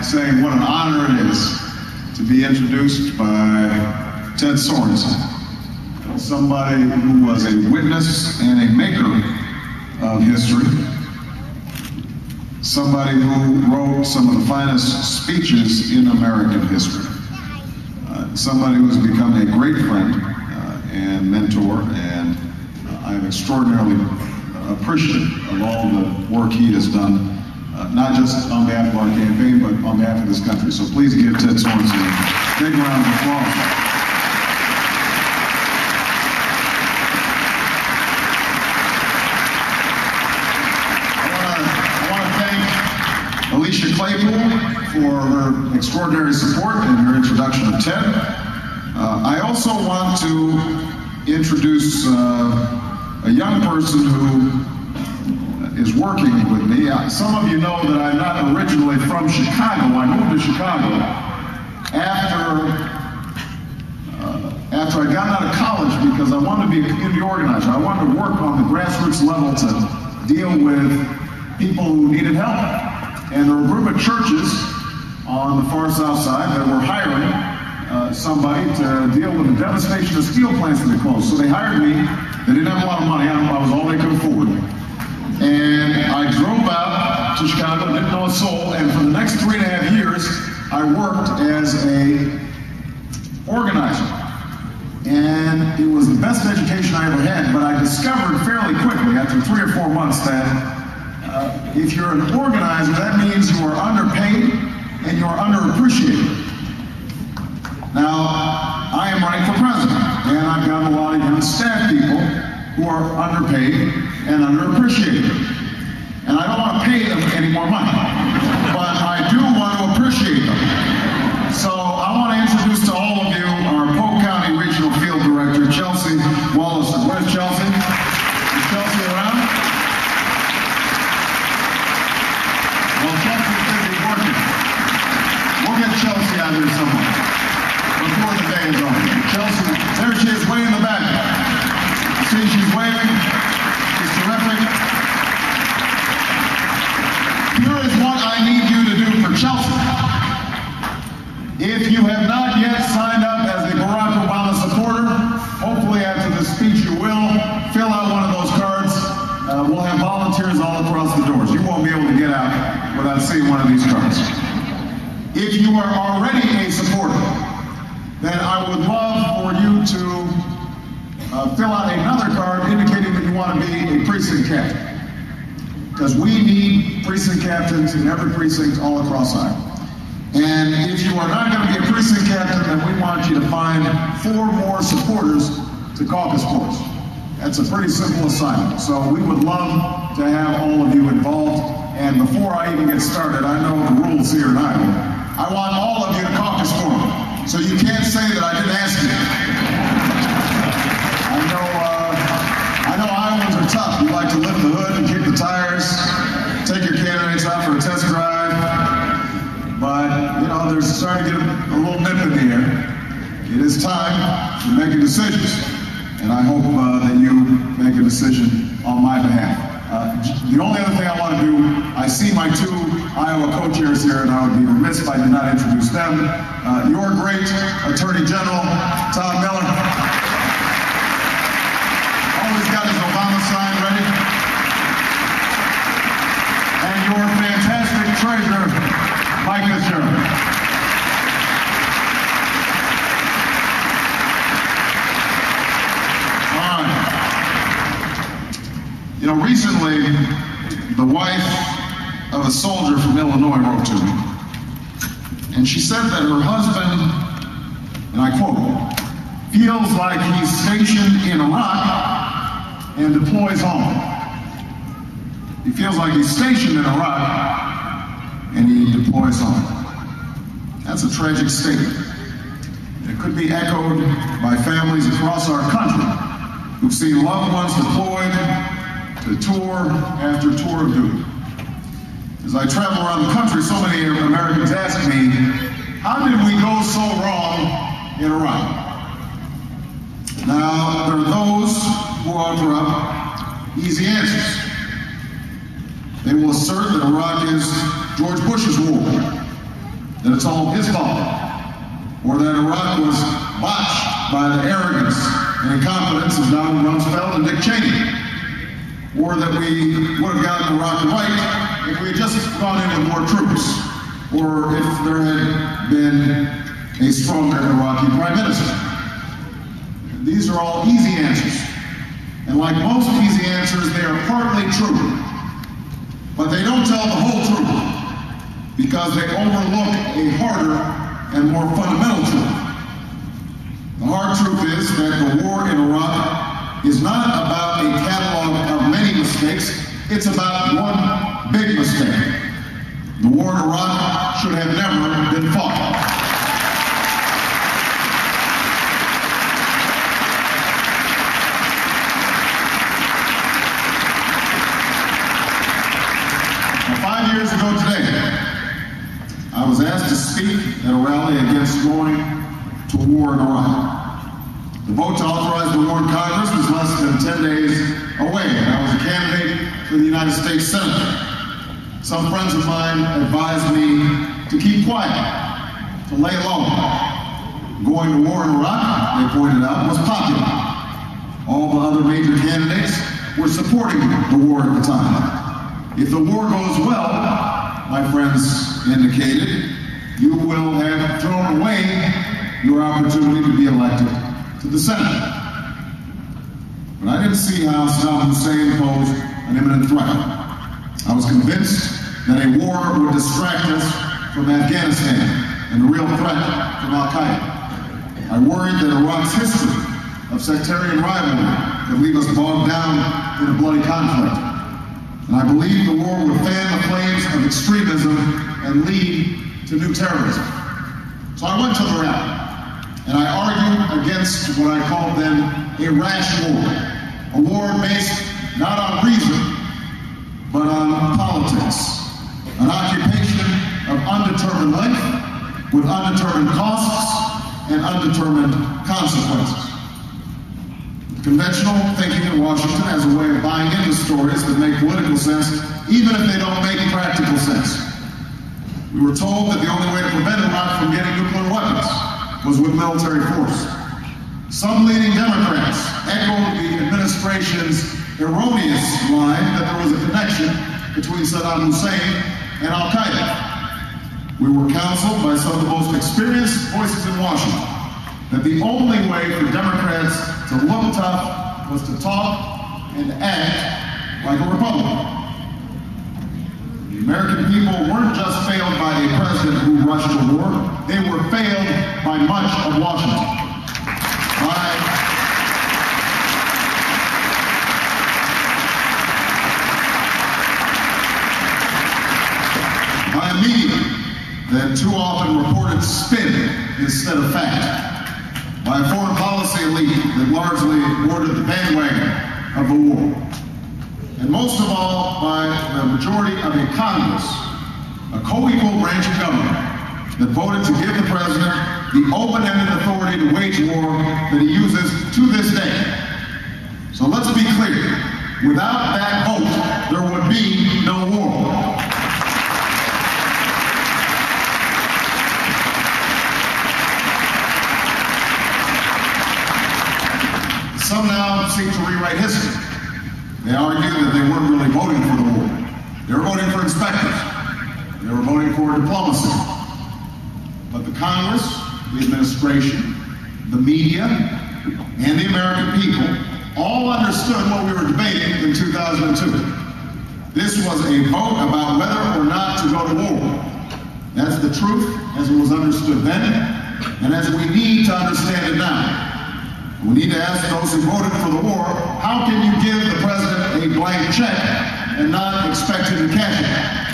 saying what an honor it is to be introduced by Ted Sorensen, somebody who was a witness and a maker of history, somebody who wrote some of the finest speeches in American history, somebody who has become a great friend and mentor, and I'm extraordinarily appreciative of all the work he has done, not just on behalf of our campaign, but on behalf of this country. So please give Ted Sorensen a big round of applause. Alicia Claypool for her extraordinary support and her introduction of Ted. I also want to introduce a young person who is working with me. Some of you know that I'm not originally from Chicago. I moved to Chicago after I got out of college because I wanted to be a community organizer. I wanted to work on the grassroots level to deal with people who needed help. And there were a group of churches on the far south side that were hiring somebody to deal with the devastation of steel plants that they closed. So they hired me. They didn't have a lot of money. I was all they could afford. And I drove out to Chicago, didn't know a soul, and for the next 3.5 years, I worked as a organizer. And it was the best education I ever had, but I discovered fairly quickly, after 3 or 4 months, that if you're an organizer, that means you are underpaid and you are underappreciated. Now, I am running for president, and I've got a lot of young staff people who are underpaid and underappreciated. And I don't want to pay them any more money, but I do want to appreciate them. So I want to introduce to all of you our Polk County Regional Field Director, Chelsea Wallison. Where's Chelsea? Is Chelsea around? Well, Chelsea's busy working. We'll get Chelsea out here somewhere before the day is over. Chelsea, there she is, way in the back. See, she's waving. She's terrific. Here is what I need you to do for Chelsea. If you have not yet signed up as a Barack Obama supporter, hopefully after this speech you will. Fill out one of those cards. We'll have volunteers all across the doors. You won't be able to get out without seeing one of these cards. If you are already a supporter, then I would love for you to fill out another card indicating that you want to be a precinct captain. Because we need precinct captains in every precinct all across Iowa. And if you are not going to be a precinct captain, then we want you to find 4 more supporters to caucus for us. That's a pretty simple assignment. So we would love to have all of you involved. And before I even get started, I know the rules here in Iowa. I want all of you to caucus for me. So you can't say that I didn't ask you. I know Iowans are tough. You like to lift the hood and kick the tires, take your candidates out for a test drive. But, you know, there's starting to get a little nip in the air. It is time to make a decision. And I hope that you make a decision on my behalf. The only other thing I want to do, I see my 2 Iowa co-chairs here, and I would be remiss if I did not introduce them. Your great Attorney General, Tom Miller. Always got his Obama sign ready. And your fantastic treasurer, Mike Fitzgerald. You know, recently, the wife of a soldier from Illinois wrote to me, and she said that her husband, and I quote, feels like he's stationed in Iraq and deploys home. He feels like he's stationed in Iraq and he deploys home. That's a tragic statement. It could be echoed by families across our country who've seen loved ones deployed to tour after tour of duty. As I travel around the country, so many Americans ask me, how did we go so wrong in Iraq? Now, there are those who offer up easy answers. They will assert that Iraq is George Bush's war, that it's all his fault, or that Iraq was botched by the arrogance and incompetence of Donald Rumsfeld and Dick Cheney, or that we would have gotten Iraq right if we had just gone in with more troops, or if there had been a stronger Iraqi prime minister. These are all easy answers. And like most easy answers, they are partly true. But they don't tell the whole truth, because they overlook a harder and more fundamental truth. The hard truth is that the war in Iraq is not about a catalog of many mistakes, it's about one big mistake. The war in Iraq should have never been fought. Now, 5 years ago today, I was asked to speak at a rally against going to war in Iraq. The vote to authorize the war in Congress was less than 10 days away, and I was a candidate for the United States Senate. Some friends of mine advised me to keep quiet, to lay low. Going to war in Iraq, they pointed out, was popular. All the other major candidates were supporting the war at the time. If the war goes well, my friends indicated, you will have thrown away your opportunity to be elected to the Senate. But I didn't see how Saddam Hussein posed an imminent threat. I was convinced that a war would distract us from Afghanistan and the real threat from Al-Qaeda. I worried that Iraq's history of sectarian rivalry could leave us bogged down in a bloody conflict. And I believed the war would fan the flames of extremism and lead to new terrorism. So I went to the rally, and I argued against what I called then a rash war. A war based not on reason, but on politics. An occupation of undetermined length, with undetermined costs and undetermined consequences. Conventional thinking in Washington has a way of buying into stories that make political sense, even if they don't make practical sense. We were told that the only way to prevent Iraq from getting nuclear weapons was with military force. Some leading Democrats echoed the administration's erroneous line that there was a connection between Saddam Hussein and Al-Qaeda. We were counseled by some of the most experienced voices in Washington that the only way for Democrats to look tough was to talk and act like a Republican. The American people weren't just failed by a president who rushed to war, they were failed by much of Washington. By a media that too often reported spin instead of fact. By a foreign policy elite that largely boarded the bandwagon of the war. And most of all, by the majority of a Congress, a co-equal branch of government, that voted to give the president the open-ended authority to wage war that he uses to this day. So let's be clear, without that vote, there would be no war. Some now seek to rewrite history. They argue that they weren't really voting for the war. They were voting for inspectors. They were voting for diplomacy. But the Congress, the administration, the media, and the American people all understood what we were debating in 2002. This was a vote about whether or not to go to war. That's the truth as it was understood then, and as we need to understand it now. We need to ask those who voted for the war, how can you give the president a blank check and not expect him to cash it?